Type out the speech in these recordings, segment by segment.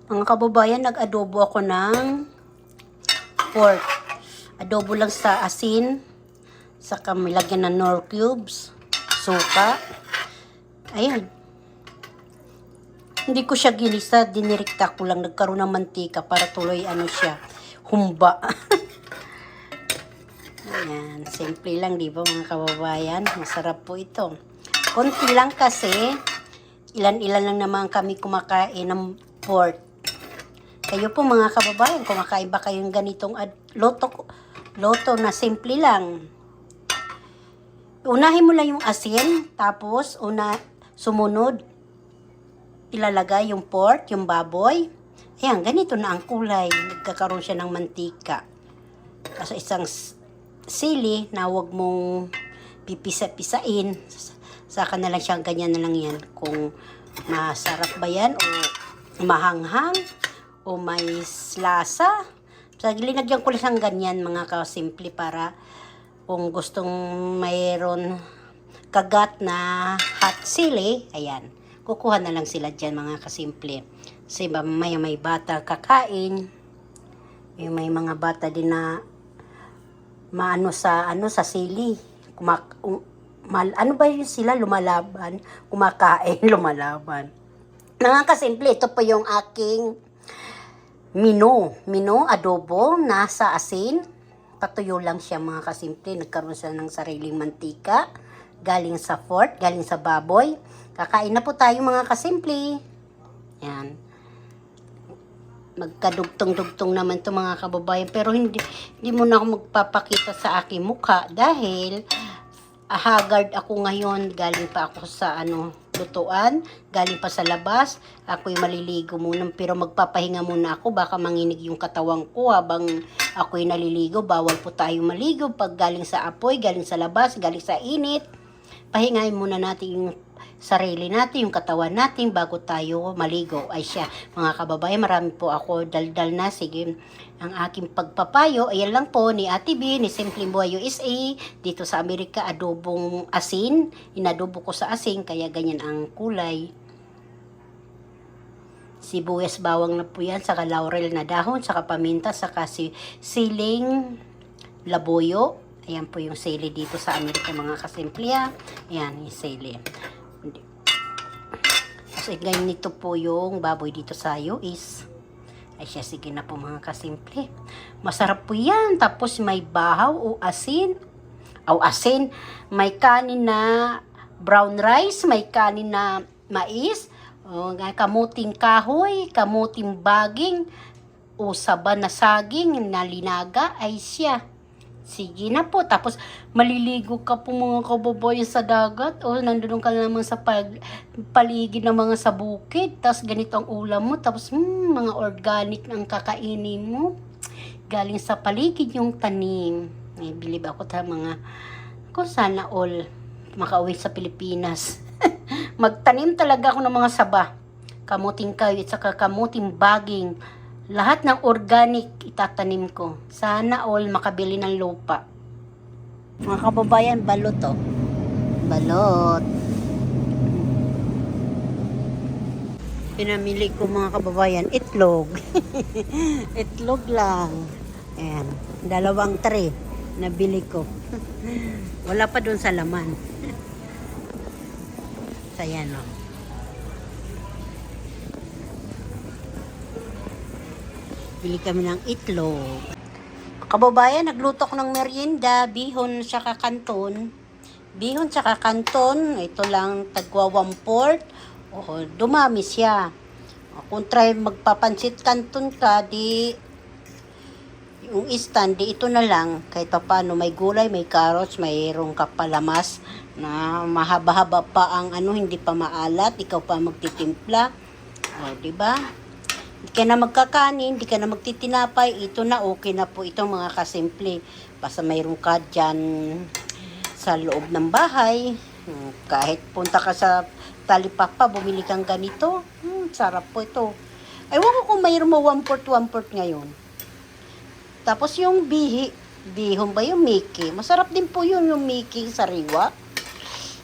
Mga kababayan, nag-adobo ako ng pork. Adobo lang sa asin, saka may lagyan ng nor cubes, suka. Ayan. Hindi ko siya ginisa, dinirikta ko lang, nagkaroon ng mantika para tuloy siya, humba. Ayan, simple lang, di ba mga kababayan? Masarap po ito. Konti lang kasi, ilan-ilan lang naman kami kumakain ng pork. Kayo po mga kababayan, kumakain ba kayong ganitong loto na simple lang? Unahin mo lang yung asin, tapos sumunod, ilalagay yung pork, yung baboy. Ayan, ganito na ang kulay. Nagkakaroon siya ng mantika. Kasi isang sili na huwag mong pipisa-pisain. Saka na lang siya, ganyan na lang yan. Kung masarap ba yan o mahanghang o may lasa. So, linagyan ko lang ganyan mga kasimple para kung gustong mayroon kagat na hot sili, ayan, kukuha na lang sila dyan mga kasimple. Kasi may bata kakain, may mga bata din na maano sa sili. Ano ba yun sila? Lumalaban. Kumakain, lumalaban. Mga kasimple, ito po yung aking Mino adobo, nasa asin. Patuyo lang siya mga kasimple. Nagkaroon siya ng sariling mantika. Galing sa pork, galing sa baboy. Kakain na po tayo mga kasimple. Yan. Magkadugtong-dugtong naman to mga kababayan. Pero hindi mo na ako magpapakita sa aking mukha dahil haggard ako ngayon. Galing pa ako sa lutuan. Galing pa sa labas. Ako'y maliligo muna. Pero magpapahinga muna ako. Baka manginig yung katawan ko habang ako'y naliligo. Bawal po tayo maligo. Pag galing sa apoy, galing sa labas, galing sa init. Pahingayin muna natin yung sarili natin, yung katawan natin bago tayo maligo. Ay siya, mga kababayan, marami po ako daldal na. Sige, ang aking pagpapayo, ayan lang po ni Ate B, ni Simpleng Buhay USA, dito sa Amerika, adobong asin. Inadobo ko sa asin, kaya ganyan ang kulay. Sibuyas bawang na po yan, saka laurel na dahon, saka paminta, saka siling labuyo. Ayan po yung sili dito sa Amerika mga kasimple. Ayan yung sili. Kasi ganito po yung baboy dito sa US. Ay siya, sige na po mga kasimple. Masarap po yan. Tapos may bahaw o asin. May kanin na brown rice. May kanin na mais. Kamuting kahoy. Kamuting baging. O saba na saging na linaga. Ay siya. Sige na po. Tapos, maliligo ka po mga kababayan sa dagat. O, nandun ka naman sa paligid ng mga sa bukid. Tapos, ganito ang ulam mo. Tapos, mga organic ang kakainin mo. Galing sa paligid yung tanim. Ay, bilib ako kung sana all makauwi sa Pilipinas. Magtanim talaga ako ng mga saba. Kamuting kayo at saka kamuting baging. Lahat ng organic itatanim ko. Sana all makabili ng lupa. Mga kababayan, balot to. Balot. Pinamili ko mga kababayan, itlog. Itlog lang. Ayan. 2 tray. Nabili ko. Wala pa dun sa laman. So, ayan o. Bili kami ng itlog. Kababayan, nagluto ko ng merienda, bihon tsaka kanton. Bihon tsaka kanton, ito lang tagwa 1/4. Dumami siya. Kung try magpapansit kanton ka, di yung instant, di ito na lang. Kahit pa paano, may gulay, may carrots, mayroong kapalamas na mahaba-haba pa ang hindi pa maalat, ikaw pa magtitimpla. Diba? Hindi ka na magkakanin, hindi ka na magtitinapay, ito na, okay na po ito mga kasimple. Basta mayroon ka dyan sa loob ng bahay, kahit punta ka sa Talipapa, bumili kang ganito, sarap po ito. Ewan ko kung mayroon mo 1/4 ngayon. Tapos yung bihon ba yung Mickey? Masarap din po yun, yung Mickey sariwa.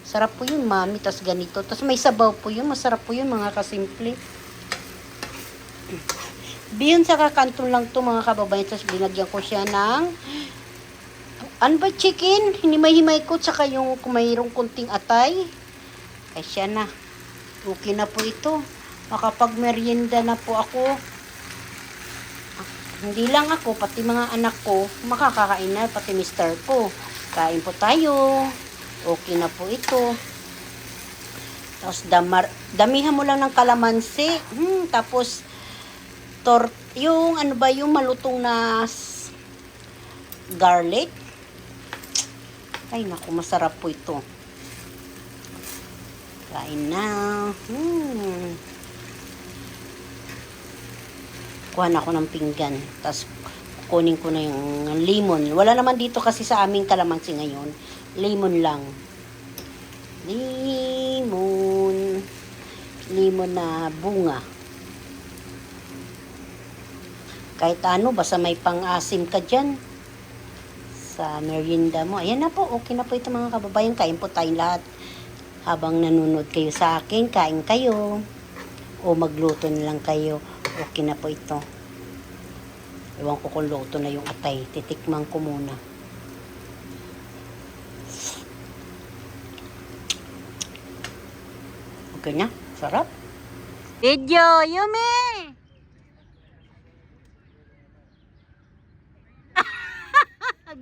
Sarap po yun, mami, tas ganito. Tas may sabaw po yun, masarap po yun mga kasimple. Bihon sa kakanton lang to mga kababayan. Tapos binagyan ko siya ng ano ba chicken? Hinimay-himay ko tsaka yung kung mayroong kunting atay. Ay siya na. Okay na po ito. Makapag-merienda na po ako. Hindi lang ako, pati mga anak ko, makakakain na, pati mister ko. Kain po tayo. Okay na po ito. Tapos damihan mo lang ng kalamansi. Tapos yung ano ba yung malutong na garlic. Ay naku, masarap po ito. Kain na. Kuha na ako ng pinggan. Tapos kukunin ko na yung lemon. Wala naman dito kasi sa aming kalamansi ngayon. Lemon lang. Lemon. Lemon na bunga. Kahit ano, basta may pang-asim ka dyan sa merienda mo. Ayan na po, okay na po ito mga kababayan. Kain po tayong lahat. Habang nanonood kayo sa akin, kain kayo. O magluto na lang kayo. Okay na po ito. Ewan ko kung luto na yung atay. Titikman ko muna. Okay na? Sarap. Video, Yumi!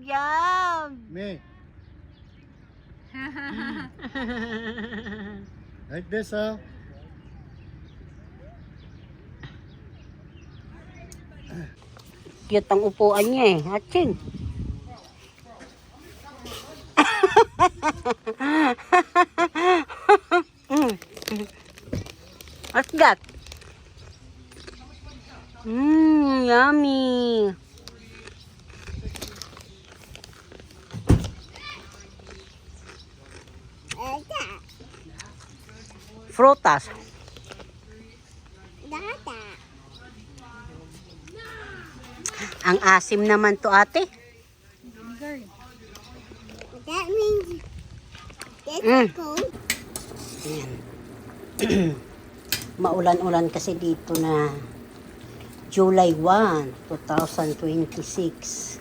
Yum! Me. Like this, huh? Cute ang upuan niya eh. Hatching. What's that? Yummy. Frutas. Ang asim naman to ate. That means it's cold. Ayan. Maulan-ulan kasi dito na July 1, 2026.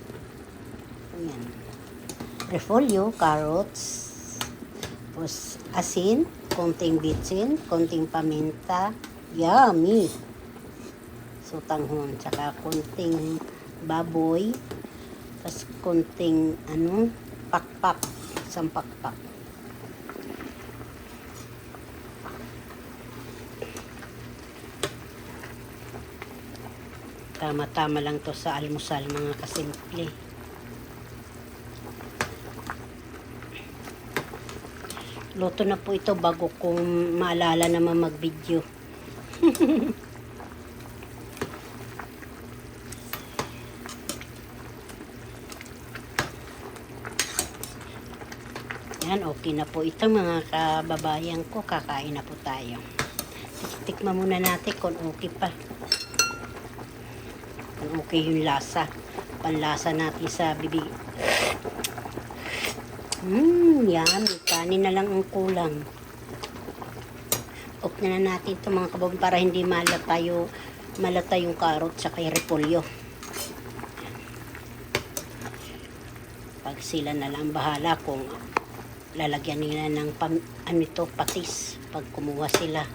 Ayan. Repolyo, carrots, tapos asin, konting bitsin, konting paminta, yummy. So tanghon, tsaka konting baboy, tapos konting pakpak, isang pakpak. Tama-tama lang to sa almusal mga kasimple. Luto na po ito bago kong maalala naman mag-video. Yan, okay na po ito mga kababayan ko. Kakain na po tayo. Tikman muna natin kung okay pa. Kung okay yung lasa. Panlasa natin sa bibig. Yan. Kanin na lang ang kulang. Off na natin ito mga kababayan para hindi malata yung carrot sa kay repolyo. Pag sila na lang bahala kung lalagyan nila ng patis pag kumuha sila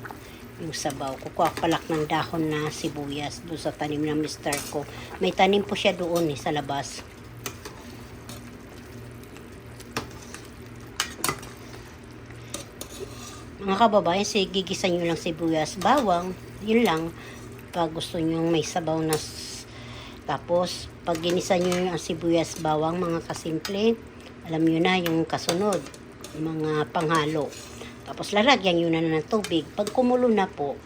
yung sabaw. Kukuha palak ng dahon na sibuyas doon sa tanim ng mister ko. May tanim po siya doon sa labas. Mga kababayan, gigisa nyo lang sibuyas, bawang, yun lang. Pag gusto nyo may sabaw na tapos, pag ginisa nyo yung sibuyas, bawang, mga kasimple, alam nyo na yung kasunod, mga panghalo. Tapos lalagyan nyo na ng tubig. Pag kumulo na po,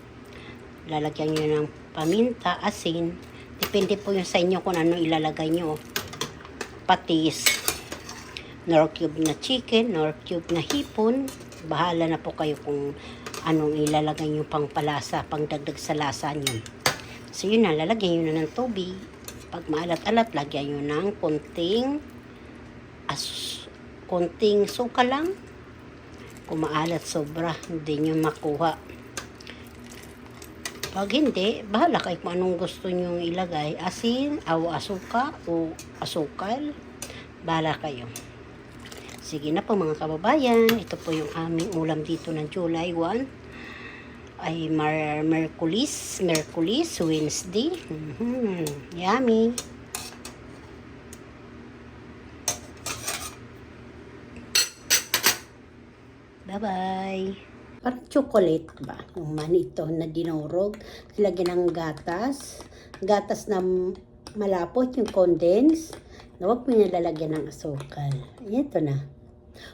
lalagyan nyo ng paminta, asin. Depende po yung sa inyo kung ano ilalagay nyo. Patis, nor cube na chicken, nor cube na hipon. Bahala na po kayo kung anong ilalagay nyo pang palasa, pang dagdag sa lasa nyo. So yun na, lalagyan nyo na ng tubig. Pag maalat-alat, lagyan nyo ng konting suka lang. Kung maalat sobra, hindi nyo makuha. Pag hindi, bahala kayo kung anong gusto nyong ilagay. Asin, o asuka, o asukal. Bahala kayo. Sige na po mga kababayan. Ito po yung aming ulam dito ng July 1. Ay Merkulis, Wednesday. Yummy. Bye-bye. Parang chocolate ba? Yung manito na dinurog. Lagyan ng gatas. Gatas na malapot, yung condense. Na huwag mo nilalagyan ng asukal. Ito na.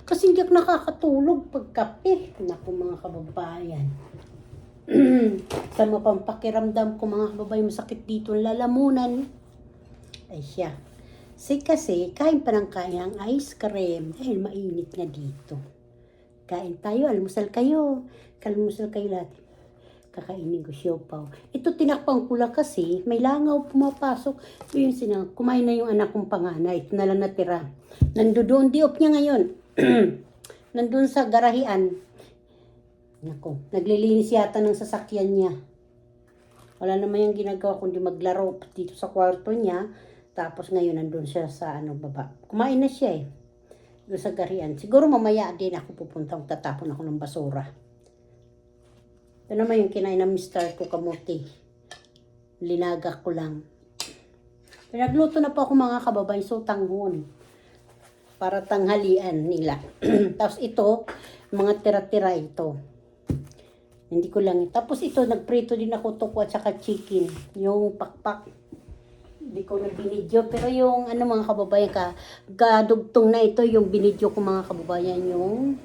Kasi hindi ako nakakatulog pag kape. Naku mga kababayan. Sa mapampakiramdam ko mga kababayan, masakit dito ang lalamunan. Ay siya. Kasi kain pa ng kain ang ice cream. Dahil mainit nga dito. Kain tayo, almusal kayo. Kalmusal kayo lahat. Kakainin ko siopaw. Ito tinakpang ko lang kasi may langaw pumapasok. Ito yung kumain na yung anak kong panganay. Ito na lang natira. Nandoon diop niya ngayon. Nandun sa garahian. Nako, naglilinis yata ng sasakyan niya. Wala naman yung ginagawa kundi maglaro dito sa kwarto niya. Tapos ngayon nandun siya sa baba. Kumain na siya eh. Doon sa garian. Siguro mamaya din ako pupunta. Tatapon ako ng basura. Ito naman yung kinain ng Mr. ko kamuti. Linaga ko lang. Pinagluto na po ako mga kababayan. So tanghon. Para tanghalian nila. Tapos ito, mga tira-tira ito. Hindi ko lang. Tapos ito, nagprito din ako toko at saka chicken. Yung pakpak. Hindi ko na binidyo. Pero yung mga kababayan kadugtong na ito, yung binidyo ko mga kababayan, yung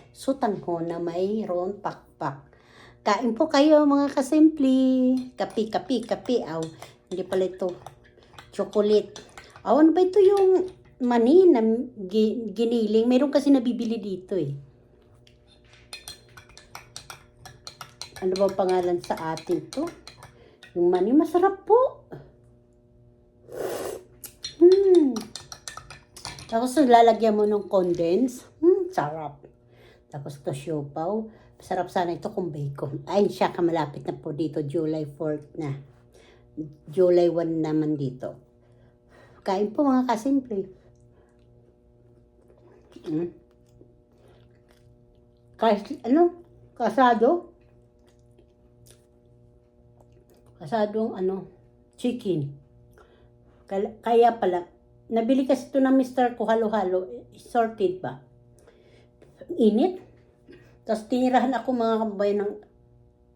sutangho na mayroon pakpak. Kain po kayo mga kasimple. Kapi. Aw, hindi pala ito. Chocolate. Aw, ano ba ito yung mani na giniling? Meron kasi nabibili dito eh. Ano ba pangalan sa atin to? Yung mani, masarap po. Tapos lalagyan mo ng condense. Sarap. Tapos ito siopaw. Sarap sana ito kung bacon. Ay, siya kamalapit na po dito. July 4th na. July 1 naman dito. Kain po mga kasimple. Kasado? Kasadong chicken. Kaya pala, nabili kasi ito ng Mr. ko halo-halo, sorted ba? Init. Tapos tinirahan ako mga kababayan ng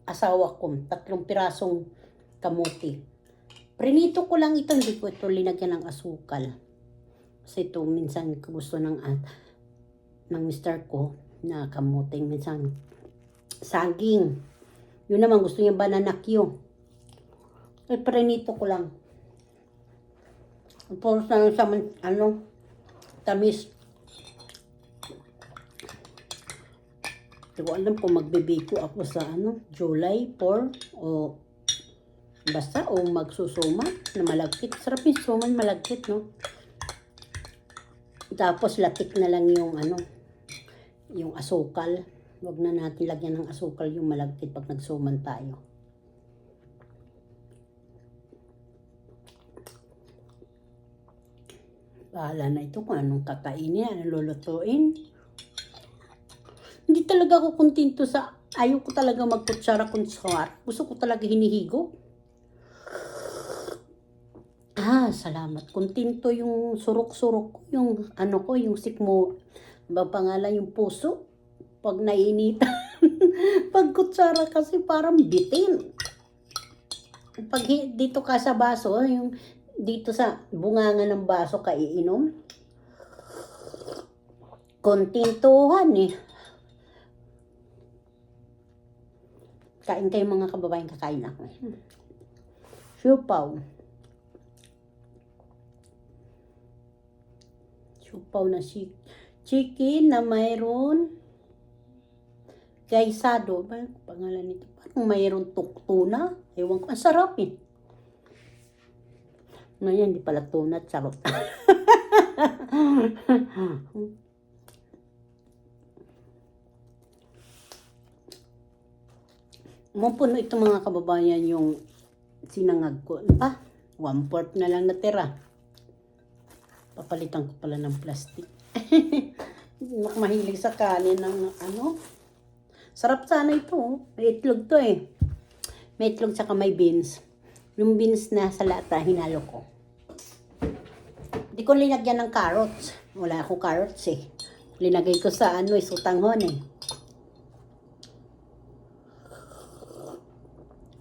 asawa ko, 3 pirasong kamuti. Prinito ko lang ito, hindi ko ito linagyan ng asukal. Kasi ito minsan gusto ng Mr. ko na kamuti, minsan saging. Yun naman gusto niya banana Q. Prinito ko lang. Tapos na sa tamis. Hindi ko alam kung magbibiko ako sa July 4 o basta o magsusuma na malagkit. Sarap yung suman malagkit, no? Tapos latik na lang yung yung asukal. Huwag na natin lagyan ng asukal yung malagkit pag nagsuman tayo. Bahala na ito kung anong kakainin, anong lulutuin. Hindi talaga ako kontento ayaw ko talaga magkutsara kutsara. Gusto ko talaga hinihigo. Salamat. Kontento yung surok-surok, yung yung sikmo, ba pangalan yung puso. Pag nainitan. Pag kutsara kasi parang bitin. Pag dito ka sa baso, yung dito sa bunganga ng baso ka iinom. Kontintuhan eh. Kain kayo mga kababayan, kakain ako. Siopaw. Siopaw na chicken na mayroon gaysado. Ba pangalan nito? Parang mayroon tuna. Ewan ko. Ang sarap eh. Ngayon, di pala tuna. Charot. Mapuno ito mga kababayan yung sinangag ko. Pa, 1/4 na lang natira. Papalitan ko pala ng plastic. Mahilig sa kanin ng ano. Sarap sana ito. May itlog to eh. May itlog tsaka may beans. Yung beans na sa lata, hinalo ko. Di ko linagyan ng carrots. Wala akong carrots eh. Linagay ko sa ano, sutanghon eh.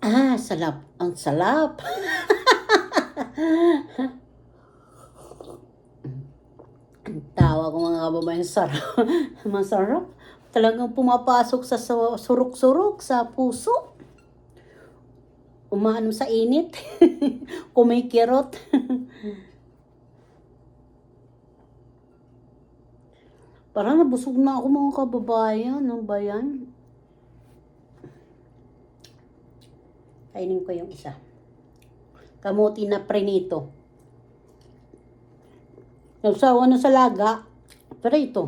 Ah, salap. Ang salap. Ang tawa ko mga kababayan, sarap. Masarap. Talagang pumapasok sa surok-surok, sa puso. Umaano sa init. Kumikirot. Parang nabusog na ako mga kababayan. Ano ba yan? Kainin ko yung isa. Kamuti na prenito. Nagsawa na sa laga. Pero ito.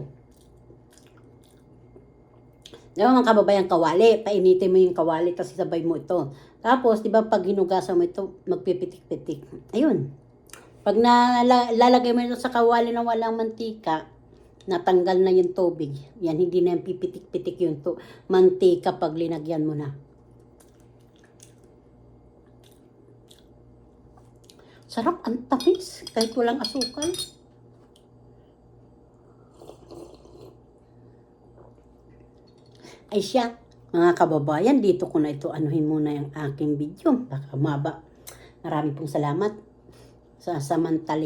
Diba mga kababayan, kawali. Painitin mo yung kawali, tapos isabay mo ito. Tapos, di ba pag hinugasan mo ito, magpipitik-pitik. Ayun. Pag lalagay mo ito sa kawali na walang mantika, natanggal na yung tubig. Yan, hindi na yung pipitik-pitik yung mantika pag linagyan mo na. Sarap, ang tamis. Kahit walang asukal. Ay siya, mga kababayan, dito ko na ito anuhin muna yung aking video. Baka maba. Marami pong salamat sa samantaling